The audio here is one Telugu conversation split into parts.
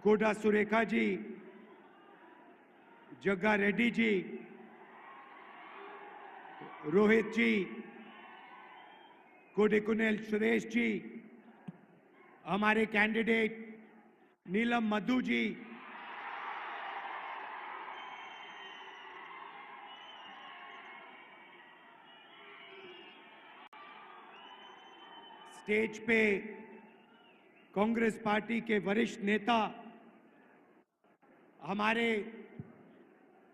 कोडा सुरेखा जी, जग्गा रेड्डी जी, रोहित जी, कोडिकुनेल सुरेश जी, हमारे कैंडिडेट नीलम मधु जी, स्टेज पे कांग्रेस पार्टी के वरिष्ठ नेता, हमारे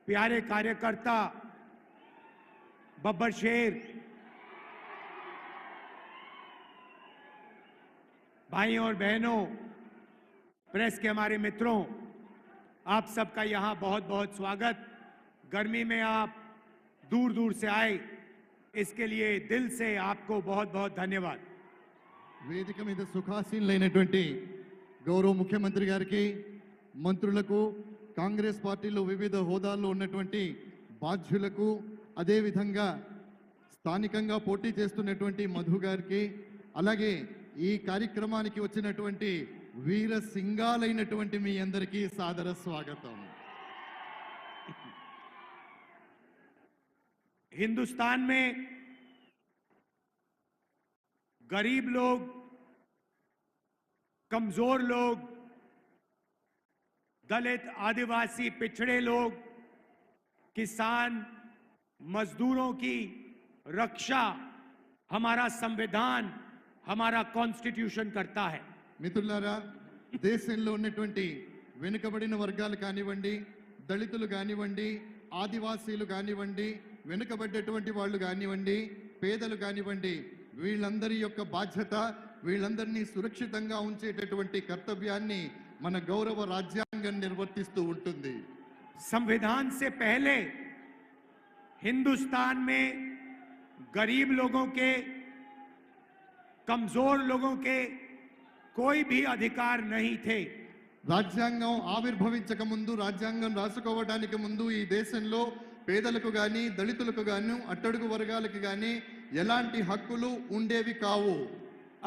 प्यारे कार्यकर्ता बब्बर शेर, भाइयों और बहनों, प्रेस के हमारे मित्रों, आप सबका यहां बहुत बहुत स्वागत। गर्मी में आप दूर दूर से आए, इसके लिए दिल से आपको बहुत बहुत धन्यवाद। వేదిక మీద సుఖాసీనులైనటువంటి గౌరవ ముఖ్యమంత్రి గారికి, మంత్రులకు, కాంగ్రెస్ పార్టీలో వివిధ హోదాల్లో ఉన్నటువంటి బాధ్యులకు, అదేవిధంగా స్థానికంగా పోటీ చేస్తున్నటువంటి మధు గారికి, అలాగే ఈ కార్యక్రమానికి వచ్చినటువంటి వీర సింగాలైనటువంటి మీ అందరికీ సాదర స్వాగతం। हिंदुस्तान में गरीब लोग, कमजोर लोग, दलित, आदिवासी, पिछड़े लोग, किसान, मजदूरों की रक्षा हमारा संविधान, हमारा कॉन्स्टिट्यूशन करता है। మిత్రులారా, దేశంలో ఉన్నటువంటి వెనుకబడిన వర్గాలు కానివ్వండి, దళితులు కానివ్వండి, ఆదివాసీలు కానివ్వండి, వెనుకబడ్డటువంటి వాళ్ళు కానివ్వండి, పేదలు కానివ్వండి, వీళ్ళందరి యొక్క బాధ్యత, వీళ్ళందరినీ సురక్షితంగా ఉంచేటటువంటి కర్తవ్యాన్ని మన గౌరవ రాజ్యాంగం నిర్వర్తిస్తూ ఉంటుంది। संविधान से पहले हिंदुस्तान में गरीब लोगों के, कमजोर लोगों के कोई भी अधिकार नहीं थे। రాజ్యాంగం ఆవిర్భవించక ముందు, రాజ్యాంగం రాసుకోవడానికి ముందు ఈ దేశంలో పేదలకు గాని, దళితులకు గాని, అట్టడుగు వర్గాలకు గాని ఎలాంటి హక్కులు ఉండేవి కావు।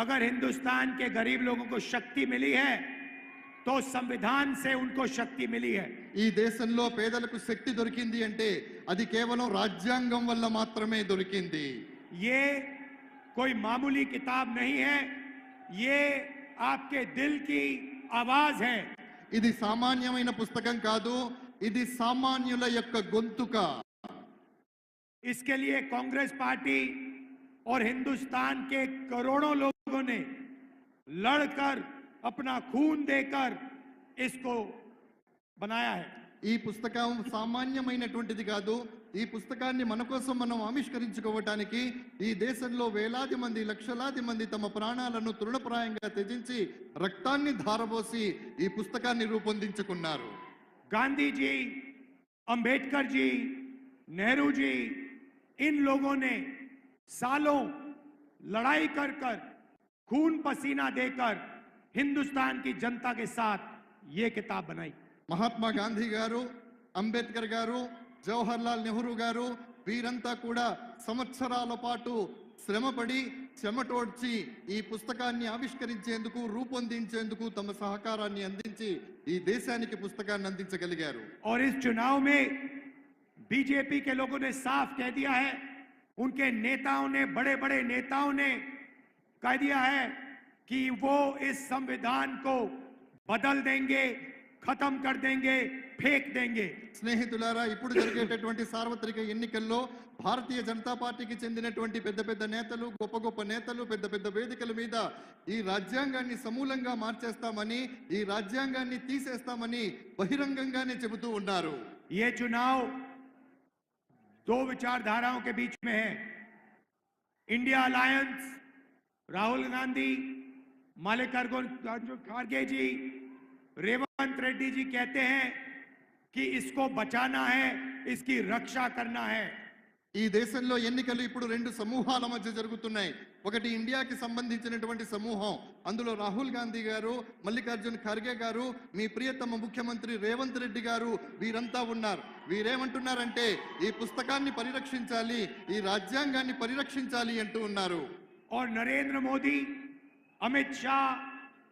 अगर हिंदुस्तान के गरीब लोगों को शक्ति मिली है तो संविधान से उनको शक्ति मिली है। ఈ దేశంలో పేదలకు శక్తి దొరికింది అంటే అది కేవలం రాజ్యాంగం వల్ల మాత్రమే దొరికింది। ये कोई मामूली किताब नहीं है, ये आपके दिल की आवाज है। ఇది సామాన్యమైన పుస్తకం కాదు, ఇది సామాన్యుల యొక్క గొంతుక। इसके लिए कांग्रेस पार्टी और हिंदुस्तान के करोड़ों लोगों ने लड़कर, अपना खून देकर इसको बनाया है। ఈ పుస్తకం సామాన్యమైనటువంటిది కాదు। ఈ పుస్తకాన్ని మన కోసం మనం ఆవిష్కరించుకోవడానికి ఈ దేశంలో వేలాది మంది, లక్షలాది మంది తమ ప్రాణాలను తృణప్రాయంగా త్యజించి రక్తాన్ని ధారపోసి ఈ పుస్తకాన్ని రూపొందించుకున్నారు। गांधी जी, अंबेडकर जी, नेहरू जी, इन लोगों ने सालों लड़ाई कर कर, खून पसीना देकर हिंदुस्तान की जनता के साथ ये किताब बनाई। మహాత్మా గాంధీ గారు, అంబేద్కర్ గారు, జవహర్ లాల్ నెహ్రూ గారు వీరంతా కూడా సంవత్సరాల పాటు శ్రమపడి, చెమటోడ్చి ఈ పుస్తకాన్ని ఆవిష్కరించేందుకు, రూపొందించేందుకు తమ సహకారాన్ని అందించి ఈ దేశానికి పుస్తకాన్ని అందించగలిగారు। और इस चुनाव में बीजेपी के लोगों ने साफ कह दिया है, उनके नेताओं ने, बड़े बड़े नेताओं ने कह दिया है कि वो इस संविधान को बदल देंगे, खत्म कर देंगे, फेंक देंगे। స్నేహితులారా, ఇప్పుడు జరిగేటటువంటి సార్వత్రిక ఎన్నికల్లో భారతీయ జనతా పార్టీకి చెందినటువంటి పెద్ద పెద్ద నేతలు, గొప్ప గొప్ప నేతలు పెద్ద పెద్ద వేదికల మీద ఈ రాజ్యాంగాన్ని సమూలంగా మార్చేస్తామని, ఈ రాజ్యాంగాన్ని తీసేస్తామని బహిరంగంగానే చెబుతూ ఉన్నారు। ये चुनाव दो विचारधाराओं के बीच में है। इंडिया अलायंस, राहुल गांधी, मल्लिकार्जुन खड़गे जी, रेवंत रेड्डी जी कहते हैं कि इसको बचाना है, इसकी रक्षा करना है। ఈ దేశంలో ఎన్నికలు ఇప్పుడు రెండు సమూహాల మధ్య జరుగుతున్నాయి। ఒకటి ఇండియాకి సంబంధించినటువంటి సమూహం, అందులో రాహుల్ గాంధీ గారు, మల్లికార్జున్ ఖర్గే గారు, మీ ప్రియతమ ముఖ్యమంత్రి రేవంత్ రెడ్డి గారు వీరంతా ఉన్నారు। వీరేమంటున్నారంటే ఈ పుస్తకాన్ని పరిరక్షించాలి, ఈ రాజ్యాంగాన్ని పరిరక్షించాలి అంటూ ఉన్నారు। और नरेंद्र मोदी, अमित शाह,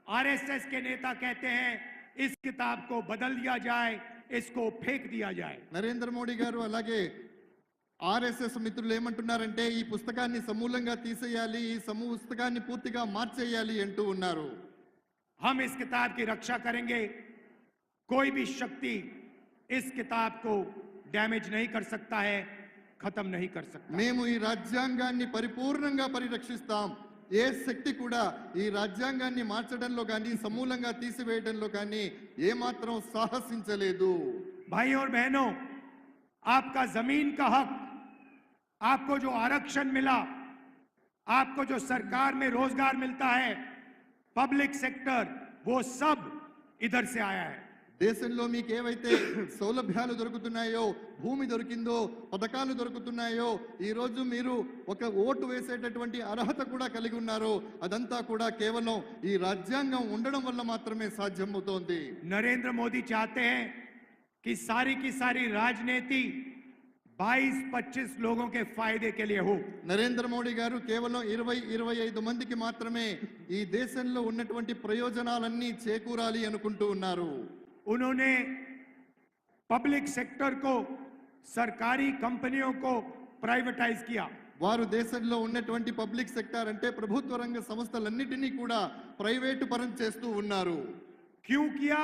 आरएसएस के नेता कहते हैं इस किताब को बदल दिया जाए, इसको फेंक दिया जाए। నరేంద్ర మోడీ గారు అలాగే ఆర్ఎస్ఎస్ మిత్రులు ఏమంటున్నారంటే ఈ పుస్తకాన్ని సమూలంగా తీసేయాలి, ఈ పుస్తకాన్ని పూర్తిగా మార్చేయాలి అంటూ ఉన్నారు. हम इस किताब की रक्षा करेंगे। कोई भी शक्ति इस किताब को डैमेज नहीं कर सकता है, खत्म नहीं कर सकता। మేము ఈ రాజ్యాంగాన్ని పరిపూర్ణంగా పరిరక్షిస్తాం. ఏ శక్తి కూడా ఈ రాజ్యాంగాన్ని మార్చడంలో కానీ సమూలంగా తీసివేయడంలో కానీ ఏమాత్రం సాహసించలేదు. भाई और बहनों, आपका जमीन का हक, आपको जो आरक्षण मिला, आपको जो सरकार में रोजगार मिलता है, पब्लिक सेक्टर, वो सब इधर से आया है। దేశంలో మీకు ఏవైతే సౌలభ్యాలు దొరుకుతున్నాయో, భూమి దొరికిందో, పథకాలు దొరుకుతున్నాయో, ఈ రోజు మీరు ఒక ఓటు వేసేటటువంటి అర్హత కూడా కలిగి ఉన్నారో, అదంతా కూడా కేవలం ఈ రాజ్యాంగం ఉండడం వల్ల మాత్రమే సాధ్యమవుతోంది. नरेंद्र मोदी चाहते हैं कि सारी की सारी राजनीति 22-25 लोगों के फायदे के लिए हो। నరేంద్ర మోడీ గారు కేవలం 20-25 మందికి మాత్రమే ఈ దేశంలో ఉన్నటువంటి ప్రయోజనాలన్నీ చేకూరాలి అనుకుంటూ ఉన్నారు. उन्होंने पब्लिक सेक्टर को, सरकारी कंपनियों को प्राइवेटाइज किया। వారు దేశంలో ఉన్నటువంటి పబ్లిక్ సెక్టార్ అంటే ప్రభుత్వ రంగ సంస్థలన్నిటినీ కూడా ప్రైవేటు పరం చేస్తూ ఉన్నారు. क्यों किया?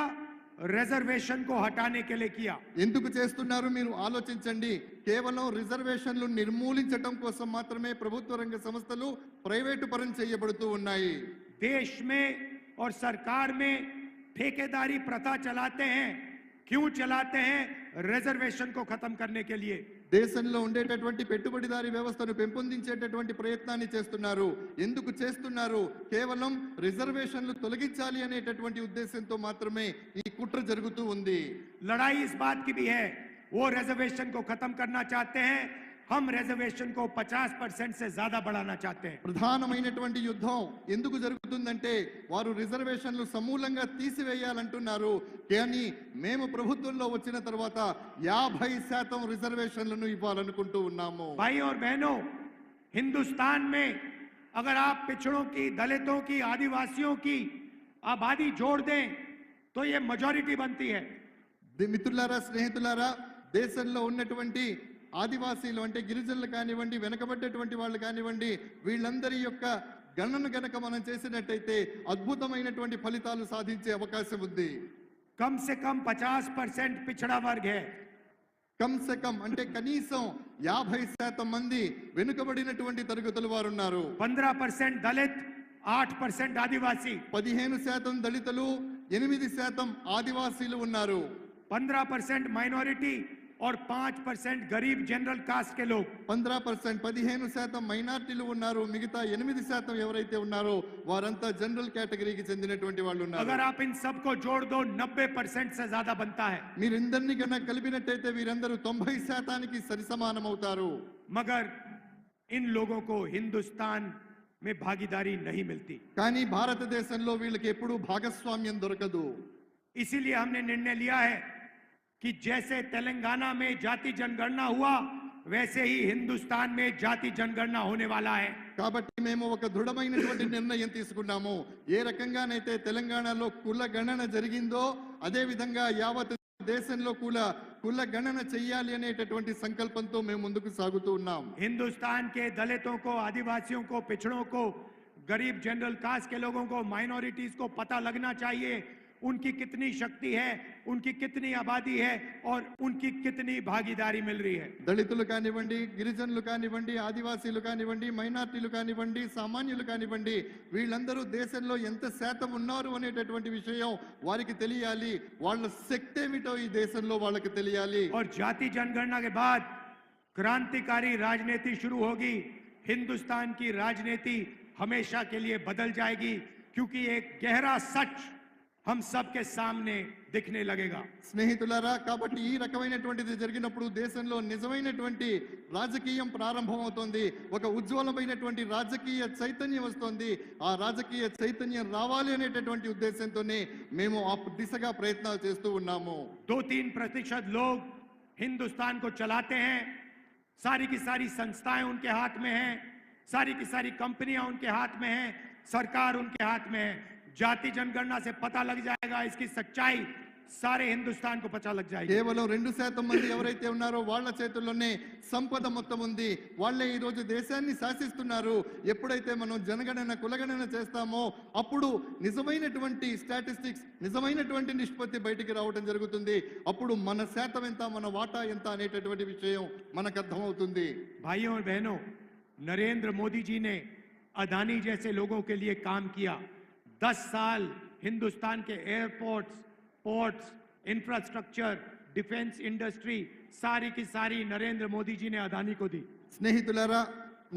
रिजर्वेशन को हटाने के लिए किया। ఎందుకు చేస్తున్నారు మీరు ఆలోచించండి. కేవలం రిజర్వేషన్లు నిర్మూలించడం కోసం మాత్రమే ప్రభుత్వ రంగ సంస్థలు ప్రైవేటు పరం చేయబడుతూ ఉన్నాయి. देश में और सरकार में ठेकेदारी प्रथा चलाते हैं। क्यों चलाते हैं? रिजर्वेशन को खत्म करने के लिए। దేశంలో ఉండేటటువంటి పెట్టుబడిదారీ వ్యవస్థను పెంపొందించేటటువంటి ప్రయత్నాన్ని చేస్తున్నారు. ఎందుకు చేస్తున్నారు? కేవలం రిజర్వేషన్లు తొలగించాలి అనేటటువంటి ఉద్దేశంతో మాత్రమే ఈ కుట్ర జరుగుతూ ఉంది. लड़ाई इस बात की भी है, वो रिजर्वेशन को खत्म करना चाहते हैं, हम रिजर्वेशन को 50% से ज्यादा बढ़ाना चाहते हैं। ప్రధానమైనటువంటి యుద్ధం ఎందుకు జరుగుతుందంటే వారు రిజర్వేషన్లు సమూలంగా తీసివేయాలంటున్నారు. కానీ మేము ప్రభుత్వంలో వచ్చిన తర్వాత 50% రిజర్వేషన్లను ఇవ్వాలనుకుంటూ ఉన్నాము. भाई और बहनों, हिंदुस्तान में अगर आप पिछड़ों की, दलितों की, आदिवासियों की आबादी जोड़ दें तो ये मेजॉरिटी बनती है। మిత్రులారా, స్నేహితులారా, దేశంలో ఉన్నటువంటి ఆదివాసీలు అంటే గిరిజనులు కానివ్వండి, వెనకబడ్డటువంటి వాళ్ళు కానివ్వండి, వీళ్ళందరి యొక్క గణన గనక మనం చేసినట్టయితే అద్భుతమైనటువంటి ఫలితాలు సాధించే అవకాశం ఉంది. कम से कम 50% पिछड़ा वर्ग है। కమ్ సే కమ్ అంటే కనీసం 50% మంది వెనుకబడినటువంటి తరగతుల వారు ఉన్నారు. 15% दलित, 8% आदिवासी, 15% దళితులు, 8% ఆదివాసీలు ఉన్నారు. 15% माइनॉरिटी और 5% गरीब जनरल कास्ट के लोग। 15% మైనార్టీలు ఉన్నారు. మిగతా 8% ఎవరైతే ఉన్నారో వారంతా జనరల్ కేటగిరీకి చెందినటువంటి వాళ్ళు ఉన్నారు. अगर आप इन सबको जोड़ दो 90% से ज्यादा बनता है। మీరు ఇందరినీ కన్నా కలిపినట్టయితే వీరందరూ 90%కి సరిసమానం అవుతారు. मगर इन लोगों को हिंदुस्तान में भागीदारी नहीं मिलती। కానీ భారతదేశంలో వీళ్ళకి ఎప్పుడూ భాగస్వామ్యం దొరకదు. इसीलिए हमने निर्णय लिया है कि जैसे तेलंगाना में जाति जनगणना हुआ, वैसे ही हिंदुस्तान में जाति जनगणना होने वाला है। కాబట్టి మేము ఒక దృఢమైనటువంటి నిర్ణయం తీసుకున్నాము. ఏ రకంగానైతే తెలంగాణలో కుల గణన జరిగిందో అదే విధంగా యావత్ దేశంలో కుల గణన చెయ్యాలి అనేటటువంటి సంకల్పంతో మేము ముందుకు సాగుతూ ఉన్నాం. हिंदुस्तान के दलितों को, आदिवासियों को, पिछड़ों को, गरीब जनरल कास्ट के लोगों को, माइनॉरिटीज को पता लगना चाहिए उनकी कितनी शक्ति है, उनकी कितनी आबादी है और उनकी कितनी भागीदारी मिल रही है। దళితులు కానివ్వండి, గిరిజనులు కానివ్వండి, ఆదివాసీలు కానివ్వండి, మైనార్టీలు కానివ్వండి, సామాన్యులు కానివ్వండి, వీళ్ళందరూ దేశంలో ఎంత శాతం ఉన్నారు అనేటటువంటి విషయం వారికి తెలియాలి. వాళ్ళ శక్తి ఏమిటో ఈ దేశంలో వాళ్ళకి తెలియాలి. और जाति जनगणना के बाद क्रांतिकारी राजनीति शुरू होगी। हिंदुस्तान की राजनीति हमेशा के लिए बदल जाएगी, क्योंकि एक गहरा सच हम सबके सामने दिखने लगेगा। స్నేహితులారా, కాబట్టి ఈ రకమైనటువంటిది జరిగినప్పుడు దేశంలో నిజమైనటువంటి రాజకీయం ప్రారంభమవుతోంది. ఒక ఉజ్వలమైనటువంటి రాజకీయ చైతన్యం వస్తోంది. ఆ రాజకీయ చైతన్యం రావాలి అనేటటువంటి ఉద్దేశంతోనే మేము ఆ దిశగా ప్రయత్నాలు చేస్తూ ఉన్నాము. 2-3% लोग हिंदुस्तान को चलाते हैं। सारी की सारी संस्थाएं उनके हाथ में हैं, सारी की सारी कंपनियां उनके हाथ में हैं, सरकार उनके हाथ में है। जाति जनगणना से पता लग जाए जाएगा, इसकी सच्चाई सारे हिंदुस्तान को पता लग जाएगी। కేవలం 2% మంది ఎవరైతే ఉన్నారో వాళ్ళ చేతుల్లోనే సంపద మొత్తం ఉంది. వాళ్ళే ఈ రోజు దేశాన్ని శాసిస్తున్నారు. ఎప్పుడైతే మనం జనగణన కులగణన చేస్తామో అప్పుడు నిజమైనటువంటి స్టాటిస్టిక్స్, నిజమైనటువంటి నిష్పత్తి బయటికి రావడం జరుగుతుంది. అప్పుడు మన శాతం ఎంత, మన వాటా ఎంత అనేటటువంటి విషయం మనకు అర్థమవుతుంది. भाइयों और बहनों, नरेंद्र मोदी जी ने अदानी जैसे लोगों के लिए काम किया। 10 साल हिंदुस्तान के airports, ports, infrastructure, defence industry सारी की सारी नरेंद्र मोदी जी ने अदानी को दी। స్నేహితులారా,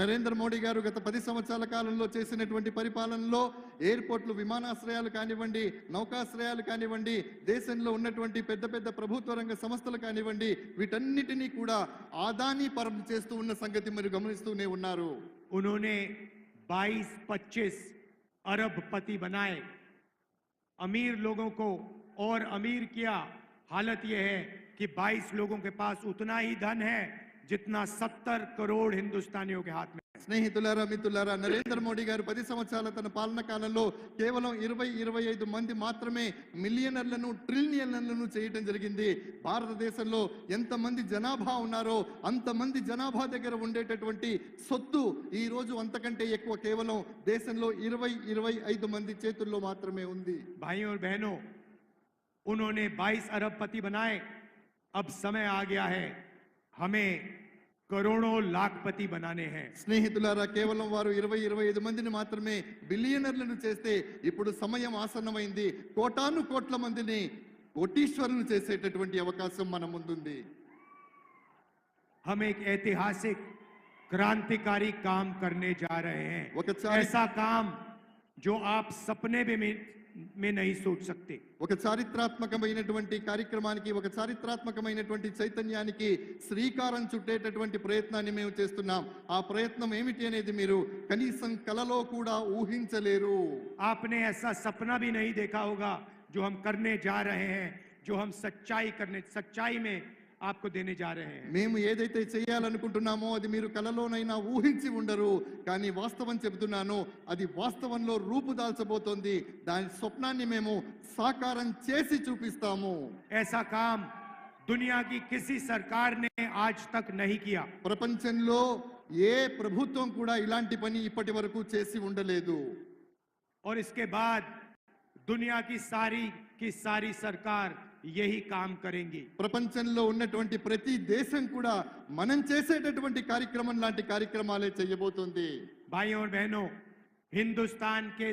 నరేంద్ర మోడీ గారు గత 10 సంవత్సరాల కాలంలో చేసినటువంటి పరిపాలనలో ఎయిర్పోర్ట్లు, విమానాశ్రయాలు కానివ్వండి, నౌకాశ్రయాలు కానివ్వండి, దేశంలో ఉన్నటువంటి పెద్ద పెద్ద ప్రభుత్వ రంగ సంస్థలు కానివ్వండి, వీటన్నిటినీ కూడా ఆదానీ పరం చేస్తూ ఉన్న సంగతి మీరు గమనిస్తూనే ఉన్నారు. उन्होंने 22-25 अरबपति बनाए, अमीर लोगों को और अमीर किया। हालत यह है कि 22 लोगों के पास उतना ही धन है जितना 70 करोड़ हिंदुस्तानियों के हाथ में है। స్నేహితులారా, మిత్రులారా, నరేంద్ర మోడీ గారు 10 సంవత్సరాల తన పాలన కాలంలో కేవలం 20-25 మంది మాత్రమే మిలియనర్లను, ట్రిలియనర్లను చేయటం జరిగింది. భారతదేశంలో ఎంతమంది జనాభా ఉన్నారో అంతమంది జనాభా దగ్గర ఉండేటటువంటి సొత్తు ఈ రోజు అంతకంటే ఎక్కువ కేవలం దేశంలో 20-25 మంది చేతుల్లో మాత్రమే ఉంది. भाइयों और बहनों, उन्होंने 22 अरबपति बनाए। अब समय आ गया है हमें करोड़ों लाखपति बनाने हैं। స్నేహితులారా, కేవలం వారు 20-25 మందిని మాత్రమే బిలియనర్లను చేస్తే ఇప్పుడు సమయం ఆసన్నమైంది. కోటాను కోట్ల మందిని కోటీశ్వరులు చేసేటటువంటి అవకాశం మన ముందుంది. हम एक ऐतिहासिक क्रांतिकारी काम करने जा रहे हैं। ఒకసారి ऐसा काम जो आप सपने में नहीं सोच सकते। ఒక చారిత్రాత్మకమైనటువంటి కార్యక్రమానికి, ఒక చారిత్రాత్మకమైనటువంటి చైతన్యానికి శ్రీకారం చుట్టేటటువంటి ప్రయత్నాన్ని మేము చేస్తున్నాం. ఆ ప్రయత్నం ఏమిటి అనేది మీరు కనీసం కలలో కూడా ఊహించలేరు. आपने ऐसा सपना भी नहीं देखा होगा जो हम करने जा रहे हैं, जो हम सच्चाई में आपको देने जा रहे हैं। మేము ఏదైతే చేయాలనుకుంటున్నామో అది మీరు కలలోనైనా ఊహించి ఉండరు. కానీ వాస్తవం చెబుతున్నాను, అది వాస్తవంలో రూపుదాల్చబోతోంది. దాని స్వప్నాన్ని మేము సాకారం చేసి చూపిస్తాము. ऐसा काम दुनिया की किसी सरकार ने आज तक नहीं किया। ప్రపంచంలో ఏ ప్రభుత్వం కూడా ఇలాంటి పని ఇప్పటి వరకు చేసి ఉండలేదు. और इसके बाद दुनिया की सारी सरकार यही काम करेंगी। ప్రపంచంలో ఉన్నటువంటి ప్రతి దేశం కూడా మనం చేసేటటువంటి కార్యక్రమం లాంటి కార్యక్రమాలే చేయబోతుంది. भाइयों और बहनों, हिंदुस्तान के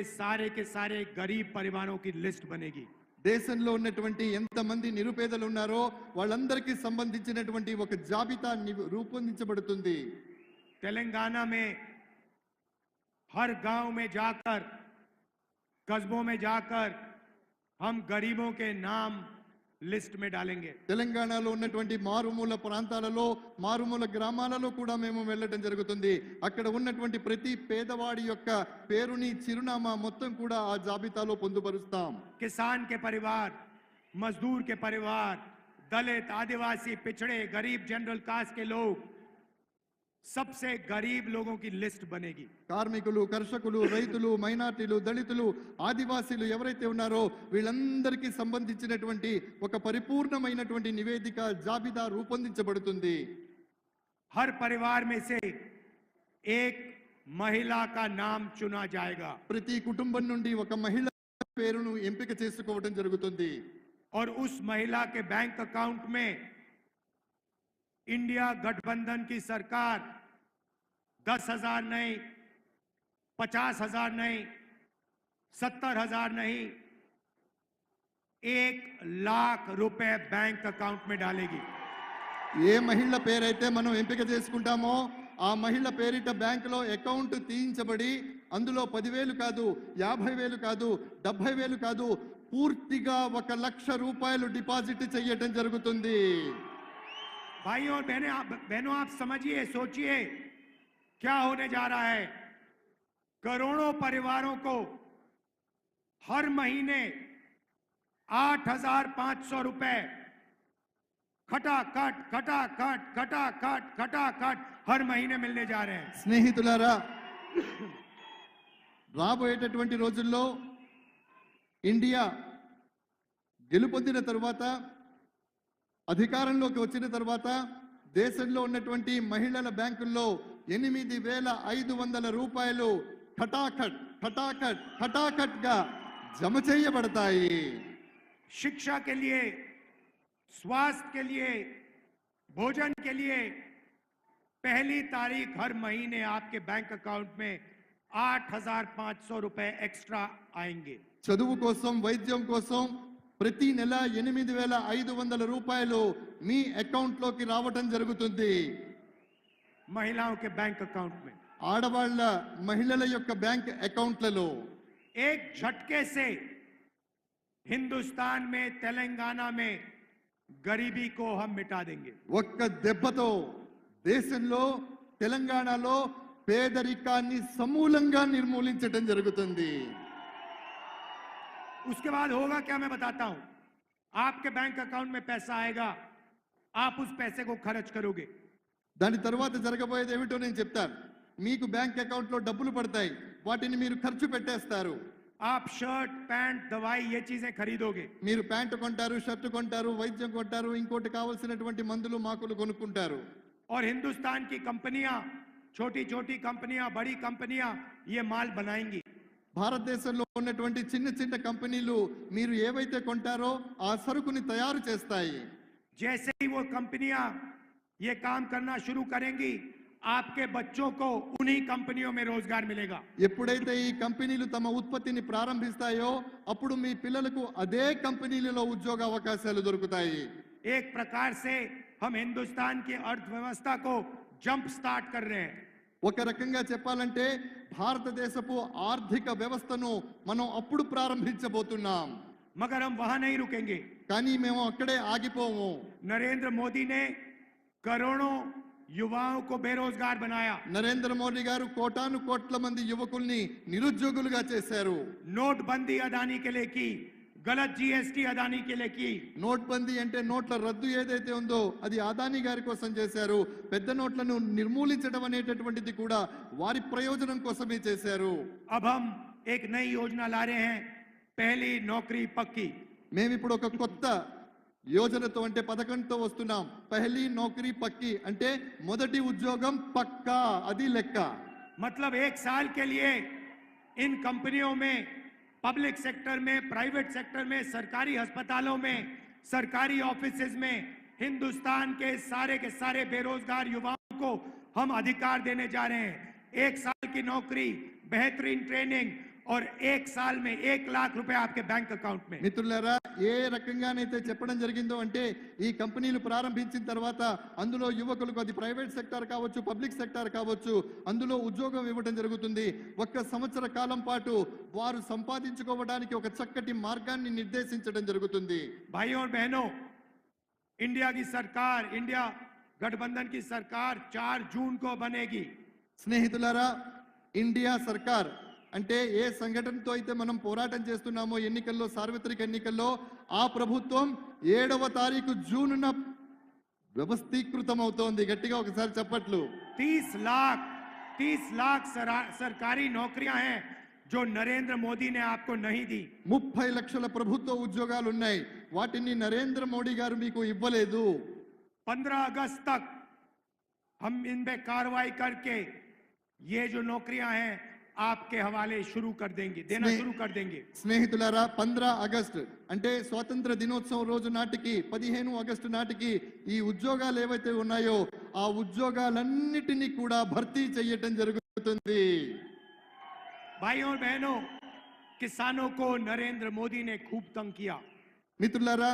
सारे गरीब परिवारों की लिस्ट बनेगी। దేశంలో ఉన్నటువంటి ఎంతమంది నిరుపేదలు ఉన్నారో వాళ్ళందరికీ సంబంధించినటువంటి ఒక జాబితా రూపొందించబడుతుంది. तेलंगाना में हर गांव में जाकर, कस्बों में जाकर हम गरीबों के नाम లిస్ట్ में डालेंगे। తెలంగాణలో ఉన్నటువంటి మారుమూల ప్రాంతాలలో, మారుమూల గ్రామాలలో కూడా మేము వెళ్ళడం జరుగుతుంది. అక్కడ ఉన్నటువంటి ప్రతి పేదవాడి యొక్క పేరుని, చిరునామా మొత్తం కూడా ఆ జాబితాలో పొందుపరుస్తాం. किसान के परिवार, मजदूर के परिवार, दलित, आदिवासी, पिछड़े, गरीब, जनरल कास्ट के लोग, सबसे गरीब लोगों की लिस्ट बनेगी। కార్మికులు, కర్షకులు, రైతులు, మైనార్టీలు, దళితులు, ఆదివాసీలు ఎవరైతే ఉన్నారో వీళ్ళందరికీ సంబంధించినటువంటి ఒక పరిపూర్ణమైనటువంటి నివేదిక, జాబితా రూపొందించబడుతుంది. हर परिवार में से एक महिला का नाम चुना जाएगा। ప్రతి కుటుంబం నుండి ఒక మహిళ పేరును ఎంపిక చేసుకోవడం జరుగుతుంది. और उस महिला के बैंक अकाउंट में इंडिया गठबंधन की सरकार 10,000 नहीं, 50,000 नहीं, 70,000 नहीं, 1 लाख रुपए बैंक अकाउंट में डालेगी। ఏ మహిళ పేరైతే మనం ఎంపిక చేసుకుంటామో ఆ మహిళ పేరిట బ్యాంకులో అకౌంట్ తీయించబడి అందులో 10,000 కాదు, 50,000 కాదు, 70,000 కాదు, పూర్తిగా 1 లక్ష రూపాయలు డిపాజిట్ చేయటం జరుగుతుంది. भाइयों और बहनों, आप समझिए, सोचिए क्या होने जा रहा है। करोड़ों परिवारों को हर महीने 8,500 रुपए खटाखट हर महीने मिलने जा रहे हैं। స్నేహితులారా, రాబోయేటటువంటి రోజుల్లో ఇండియా గెలుపొందిన తర్వాత అధికారంలోకి వచ్చిన తర్వాత దేశంలో ఉన్నటువంటి మహిళల బ్యాంకుల్లో 8,500 రూపాయలు ఖటాఖట్ ఖటాఖట్ ఖటాఖట్ గా జమ చేయబడతాయి. शिक्षा के लिए, स्वास्थ्य के लिए, भोजन के लिए पहली तारीख हर महीने आपके बैंक अकाउंट में 8,500 रुपए एक्स्ट्रा आएंगे. చదువు కోసం, వైద్యం కోసం ప్రతి నెల 8,500 రూపాయలు మీ అకౌంట్ లోకి రావటం జరుగుతుంది. महिलाओं के बैंक अकाउंट में ఆడవాళ్ళ మహిళల యొక్క బ్యాంక్ అకౌంట్లలో एक झटके से हिंदुस्तान में, तेलंगाना में गरीबी को हम मिटा देंगे. ఒక్క దెబ్బతో దేశంలో తెలంగాణలో పేదరికాన్ని సమూలంగా నిర్మూలించడం జరుగుతుంది. उसके बाद होगा क्या, मैं बताता हूं. आपके बैंक अकाउंट में पैसा आएगा, आप उस पैसे को खर्च करोगे. దాని తర్వాత జరగబోయేది ఏమిటో నేను చెప్తాను. మీకు బ్యాంక్ అకౌంట్ లో డబ్బులు పడతాయి, వాటిని మీరు ఖర్చు పెట్టేస్తారు. आप शर्ट, पैंट, दवाई ये चीजें खरीदोगे. మీరు ప్యాంటు కొంటారు, షర్ట్ కొంటారు, వైద్యం కొంటారు, ఇంకోటి కావాల్సినటువంటి మందులు మాకులు కొనుక్కుంటారు. और हिंदुस्तान की कंपनियां, छोटी छोटी कंपनियां, बड़ी कंपनियां ये माल बनाएंगी. భారతదేశంలో ఉన్నటువంటి చిన్న చిన్న కంపెనీలు మీరు ఏవైతే కొంటారో ఆ సరుకుని తయారు చేస్తాయి. जैसे ही वो कंपनियां ये काम करना शुरू करेंगी, आपके बच्चों को उन्हीं कंपनियों में रोजगार मिलेगा. ఎప్పుడైతే ఈ కంపెనీలు తమ ఉత్పత్తిని ప్రారంభిస్తాయో అప్పుడు మీ పిల్లలకు అదే కంపెనీలలో ఉద్యోగ అవకాశాలు దొరుకుతాయి. एक प्रकार से हम हिंदुस्तान की अर्थव्यवस्था को जंप स्टार्ट कर रहे हैं. ఒక రకంగా చెప్పాలంటే భారతదేశపు ఆర్థిక వ్యవస్థను మనం అప్పుడు ప్రారంభించబోతున్నాం. मगर हम वहां नहीं रुकेंगे. కానీ మేము అక్కడే ఆగిపోము. नरेंद्र मोदी ने करोड़ों युवाओं को बेरोजगार बनाया. నరేంద్ర మోడీ గారు కోటాను కోట్ల మంది యువకుల్ని నిరుద్యోగులుగా చేశారు. नोटबंदी अदानी के लिए की, गलत जीएसटी अदानी के लिए की. నోట్బందీ అంటే నోట్ల రద్దు ఏదైతే ఉందో అది అదానీ గారి కోసం చేశారు. పెద్ద నోట్లను నిర్మూలించడం అనేటటువంటిది కూడా వారి ప్రయోజనం కోసమే చేశారు. अब हम एक नई योजना ला रहे हैं, पहली नौकरी पक्की. మేమిప్పుడు ఒక కొత్త యోజనతో అంటే పథకంతో వస్తున్నాం. పహలీ నౌకరీ పక్కి అంటే మొదటి ఉద్యోగం పక్కా, అది లెక్క. मतलब 1 साल के लिए इन कंपनियों में, पब्लिक सेक्टर में, प्राइवेट सेक्टर में, सरकारी अस्पतालों में, सरकारी ऑफिसेज में हिंदुस्तान के सारे बेरोजगार युवाओं को हम अधिकार देने जा रहे हैं. 1 साल की नौकरी, बेहतरीन ट्रेनिंग और 1 साल में 1 लाख रुपए आपके बैंक अकाउंट में. మిత్రులారా, ఏ రకంగానైతే చెప్పడం జరిగిందో అంటే ఈ కంపెనీలు ప్రారంభించిన తర్వాత అందులో యువకులకు, అది ప్రైవేట్ సెక్టార్ కావచ్చు, పబ్లిక్ సెక్టార్ కావచ్చు, అందులో ఉద్యోగం ఇవ్వడం జరుగుతుంది. 1 సంవత్సర కాలం పాటు వారు సంపాదించుకోవడానికి ఒక చక్కటి మార్గాన్ని నిర్దేశించడం జరుగుతుంది. भाइयों और बहनों, इंडिया की सरकार, इंडिया गठबंधन की सरकार 4 जून को बनेगी. స్నేహితులారా, ఇండియా సర్కార్ అంటే ఏ సంఘటనతో అయితే మనం పోరాటం చేస్తున్నామో ఎన్నికల్లో, సార్వత్రిక ఎన్నికల్లో, ఆ ప్రభుత్వం 7వ తారీఖు జూన్న వ్యవస్థీకృతం అవుతోంది. గట్టిగా ఒకసారి చప్పట్లు. 30 लाख सरकारी नौकरियां हैं जो नरेंद्र मोदी ने आपको नहीं दी. 30 లక్షల ప్రభుత్వ ఉద్యోగాలు ఉన్నాయి, వాటిని నరేంద్ర మోడీ గారు మీకు ఇవ్వలేదు. 15 अगस्त तक हम इन पे कार्रवाई करके ये जो नौकरियां हैं आपके हवाले शुरू कर देंगे, देना शुरू कर देंगे. స్నేహితులారా, 15 ఆగస్టు అంటే స్వాతంత్ర దినోత్సవం రోజు నాటికి 15 ఆగస్టు నాటికి ఈ ఉద్యోగాలు ఏవైతే ఉన్నాయో ఆ ఉద్యోగాలన్నిటినీ కూడా భర్తీ చేయటం జరుగుతుంది. भाइयों और बहनों, किसानों को नरेंद्र मोदी ने खूब तंग किया. మిత్రులారా,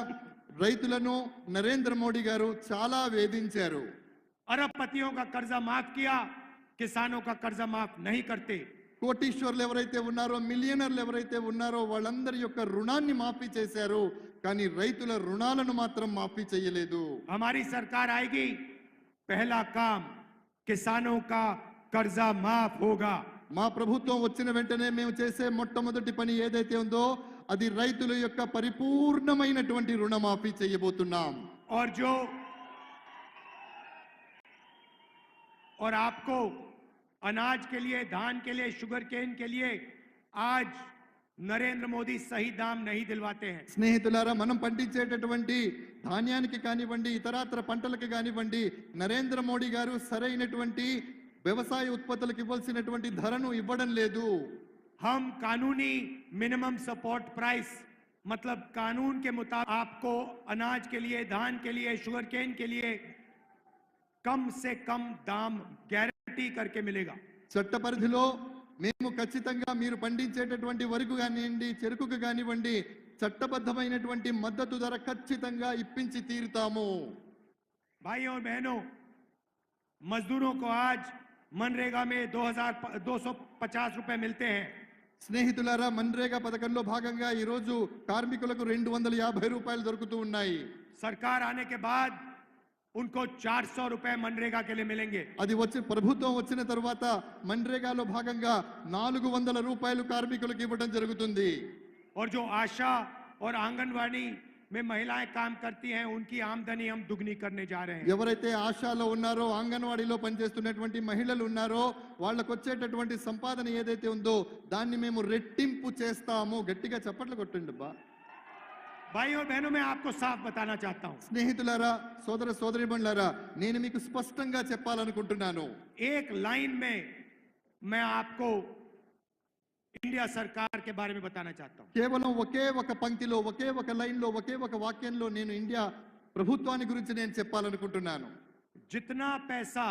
రైతులను నరేంద్ర మోడీ గారు చాలా వేధించారు. अरबपतियों का कर्जा माफ किया, किसानों का कर्जा माफ नहीं करते. కోటీశ్వర్లు ఎవరైతే ఉన్నారో, మిలియనర్లు ఎవరైతే ఉన్నారో వాళ్ళందరి యొక్క రుణాన్ని మాఫీ చేశారు, కానీ రైతుల రుణాలను మాత్రం మాఫీ చేయలేదు. हमारी सरकार आएगी, पहला काम किसानों का कर्जा माफ होगा. మా ప్రభుత్వం వచ్చిన వెంటనే మేము చేసే మొట్టమొదటి పని ఏదైతే ఉందో అది రైతుల యొక్క పరిపూర్ణమైనటువంటి రుణమాఫీ చేయబోతున్నాం. और आपको अनाज के लिए, धान के लिए, शुगर केन के लिए आज नरेंद्र मोदी सही दाम नहीं दिलवाते हैं। స్నేహితులారా, మనం పండించేటటువంటి ధాన్యానికి కానివ్వండి, ఇతరాతర పంటలకు కానివ్వండి, నరేంద్ర మోడీ గారు సరైనటువంటి వ్యవసాయ ఉత్పత్తులకు ఇవ్వాల్సినటువంటి ధరను ఇవ్వడం లేదు. हम कानूनी मिनिमम सपोर्ट प्राइस मतलब कानून के मुताबिक आपको अनाज के लिए, धान के लिए, शुगर केन के लिए कम से कम दाम गारंटी करके मिलेगा। చట్ట పరిధిలో మేము ఖచ్చితంగా మీరు పండించేటటువంటి వరకు కానివ్వండి, చెరుకుకు కానివ్వండి, చట్టబద్ధమైనటువంటి మద్దతు ధర ఖచ్చితంగా ఇప్పించి తీరుతాము. भाइयों और बहनों, मजदूरों को आज मनरेगा में 2250 रुपए मिलते हैं। స్నేహితులారా, మన్రేగా పథకంలో భాగంగా ఈ రోజు కార్మికులకు 250 రూపాయలు దొరుకుతూ ఉన్నాయి. सरकार आने के बाद उनको 400 रुपए मनरेगा के लिए मिलेंगे। అది వచ్చి ప్రభుత్వం వచ్చిన తర్వాత మన్రేగాలో భాగంగా 400 రూపాయలు కార్మికులకు ఇవ్వడం జరుగుతుంది. और जो आशा और आंगनवाड़ी में महिलाएं काम करती हैं, उनकी आमदनी हम दुगनी करने जा रहे हैं। ఎవరైతే ఆశాలో ఉన్నారో, అంగన్వాడీలో పనిచేస్తున్నటువంటి మహిళలు ఉన్నారో, వాళ్ళకు వచ్చేటటువంటి సంపాదన ఏదైతే ఉందో దాన్ని మేము రెట్టింపు చేస్తాము. గట్టిగా చప్పట్లు కొట్టండి బా. भाइयों और बहनों, मैं आपको साफ बताना चाहता हूं, స్నేహితులారా, సోదర సోదరీమణులారా, నేను మీకు స్పష్టంగా చెప్పాలనుకుంటున్నాను. एक लाइन में मैं आपको इंडिया सरकार के बारे में बताना चाहता हूं। కేవలం ఒకే ఒక పంక్తిలో, ఒకే ఒక లైన్లో, ఒకే ఒక వాక్యంలో నేను ఇండియా ప్రభుత్వాన్ని గురించి నేను చెప్పాలనుకుంటున్నాను. जितना पैसा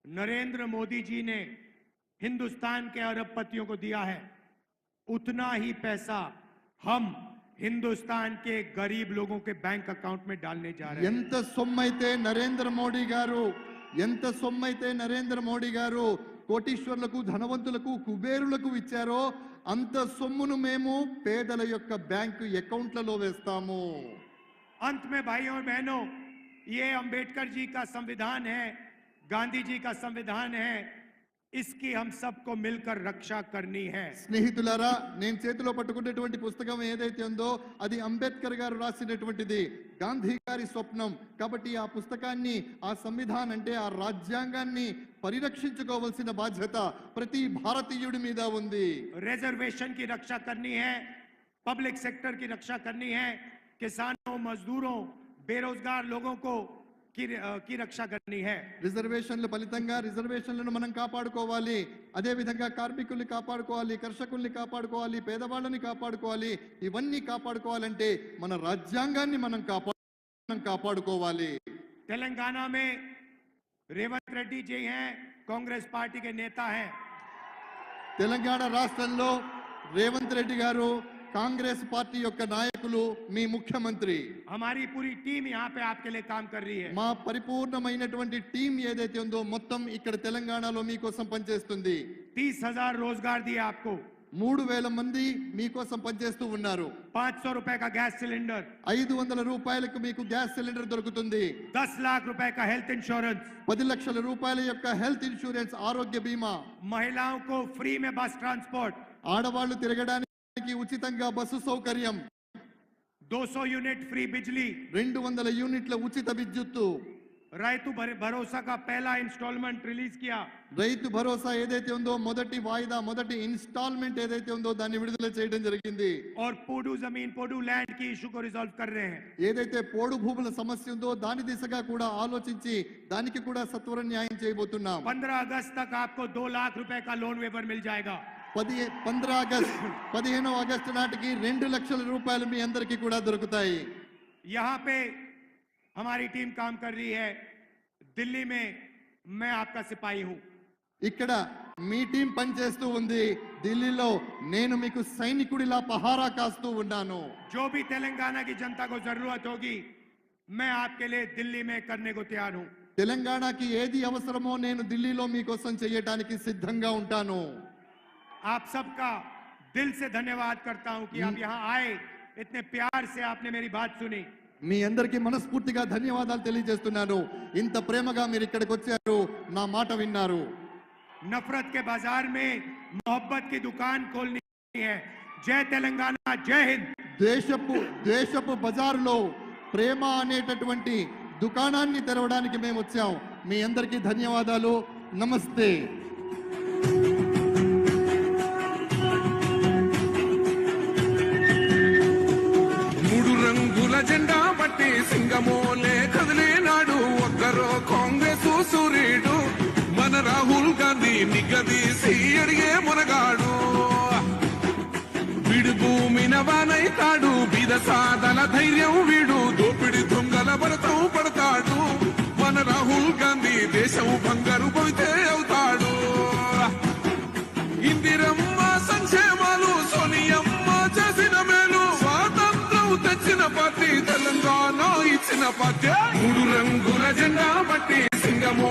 नरेंद्र मोदी जी ने हिंदुस्तान के अरबपतियों को दिया है, उतना ही पैसा हम हिंदुस्तान के गरीब लोगों के बैंक अकाउंट में डालने जा रहे हैं। ఎంత సొమ్మైతే నరేంద్ర మోడీ గారు కోటీశ్వర్లకు, ధనవంతులకు, కుబేరులకు ఇచ్చారో అంత సొమ్మును మేము పేదల యొక్క బ్యాంకు అకౌంట్లలో వేస్తాము. अंत में भाइयों और बहनों, ये अंबेडकर जी का संविधान है, गांधी जी का संविधान है, इसकी हम सबको मिलकर रक्षा करनी है। స్నేహితులారా, నేను చేతిలో పట్టుకున్నటువంటి పుస్తకం ఏదైతే ఉందో అది అంబేద్కర్ గారు రాసినటువంటిది, గాంధీ గారి స్వప్నం. కాబట్టి ఆ పుస్తకాన్ని, ఆ సంవిధానం అంటే ఆ రాజ్యాంగాన్ని పరిరక్షించుకోవాల్సిన బాధ్యత ప్రతి భారతీయుడి మీద ఉంది. रिजर्वेशन की रक्षा करनी है, पब्लिक सेक्टर की रक्षा करनी है, किसानों, मजदूरों, बेरोजगार लोगों को की रक्षा करनी है। రిజర్వేషన్ల ఫలితంగా రిజర్వేషన్లను మనం కాపాడుకోవాలి. అదే విధంగా కార్మికుల్ని కాపాడుకోవాలి, కర్షకుల్ని కాపాడుకోవాలి, పేదవాళ్ళని కాపాడుకోవాలి. ఇవన్నీ కాపాడుకోవాలంటే మన రాజ్యాంగాన్ని మనం కాపాడుకోవాలి. तेलंगाना में रेवंत रेड्डी जी हैं, कांग्रेस पार्टी के नेता हैं। తెలంగాణ రాష్ట్రంలో రేవంత్ రెడ్డి గారు కాంగ్రెస్ పార్టీ యొక్క నాయకులు, మీ ముఖ్యమంత్రి. हमारी पूरी टीम यहाँ पे आपके लिए काम कर रही है। మా పరిపూర్ణమైనటువంటి టీం ఏదైతే ఉందో మొత్తం ఇక్కడ తెలంగాణలో మీకోసం పనిచేస్తుంది. 30,000 रोजगार दिए आपको, 3,000 మంది మీకోసం పనిచేస్తూ ఉన్నారు. 500 रुपए का गैस सिलेंडर, 500 రూపాయలకు మీకు గ్యాస్ సిలిండర్ దొరుకుతుంది. 10 लाख रुपए का हेल्थ इंश्योरेंस, 10 లక్షల రూపాయల యొక్క హెల్త్ ఇన్సూరెన్స్, ఆరోగ్య బీమా, महिलाओं को फ्री में बस ट्रांसपोर्ट, ఆడవాళ్లు తిరగడానికి ఉచితంగా బస్సు సౌకర్యం, 200 यूनिट फ्री बिजली, 200 యూనిట్ల ఉచిత విద్యుత్తు, రైతు భరోసా का पहला इंस्टॉलमेंट रिलीज किया, రైతు భరోసా ఏదైతే ఉందో మొదటి వాయిదా, మొదటి ఇన్స్టాల్మెంట్ ఏదైతే ఉందో దాన్ని విడుదల చేయడం జరిగింది. और पोडू जमीन, पोडू लैंड की इशू को रिजॉल्व कर रहे हैं। ఏదైతే పోడు భూముల సమస్య ఉందో దాని దిశగా కూడా ఆలోచించి దానికి కూడా సత్వర న్యాయం చేయబోతున్నాం. 15 अगस्त तक आपको 2 लाख रुपए का लोन वेवर मिल जाएगा। 15 ఆగస్టు నాటికి 2 లక్షల రూపాయలు మీ అందరికీ కూడా దొరుకుతాయి. यहाँ पे हमारी टीम काम कर रही है। दिल्ली में मैं आपका सिपाही हूं। ఇక్కడ మీ టీం పనిచేస్తూ ఉంది. ఢిల్లీలో నేను మీకు సైనికుడిలా పహారా కాస్తూ ఉన్నాను. जो भी तेलंगाना की जनता को जरूरत होगी, मैं आपके लिए दिल्ली में करने को तैयार हूं। తెలంగాణకి ఏది అవసరమో నేను ఢిల్లీలో మీకోసం చేయడానికి సిద్ధంగా ఉంటాను. आप सबका दिल से धन्यवाद करता हूं कि आप यहाँ आए, इतने प्यार से आपने मेरी बात सुनी। మీ అందరికీ మనస్ఫూర్తిగా ధన్యవాదాలు తెలియజేస్తున్నాను. ఇంత ప్రేమగా మీరు ఇక్కడికి వచ్చారు, నా మాట విన్నారు. नफरत के बाजार में मोहब्बत की दुकान खोलनी है। जय तेलंगाना, जय हिंद। దేశపు బజారులో ప్రేమ అనేటటువంటి దుకాణాన్ని తెరవడానికి మేము వచ్చాం. మీ అందరికీ ధన్యవాదాలు. నమస్తే. రంగుల జెండా బట్టి సింగమోలే కదిలేనాడు ఒక్కరో కాంగ్రెస్ సూర్యుడు మన రాహుల్ గాంధీ నిగదీసి అడిగే మునగాడు వీడు భూమిన వానైతాడు బీద సాదల ధైర్యం వీడు దోపిడి దొంగల భరతం పడతాడు మన రాహుల్ గాంధీ దేశం బంగారు పోతే అవుతాడు ఇందిరమ్మ సంక్షేమాలు సోనియమ్మ చేసిన మేలు స్వాతంత్రం తెచ్చిన పార్టీ తెలంగాణ ఇచ్చిన పార్టీ 3 రంగుల జెండా బట్టి సింగమో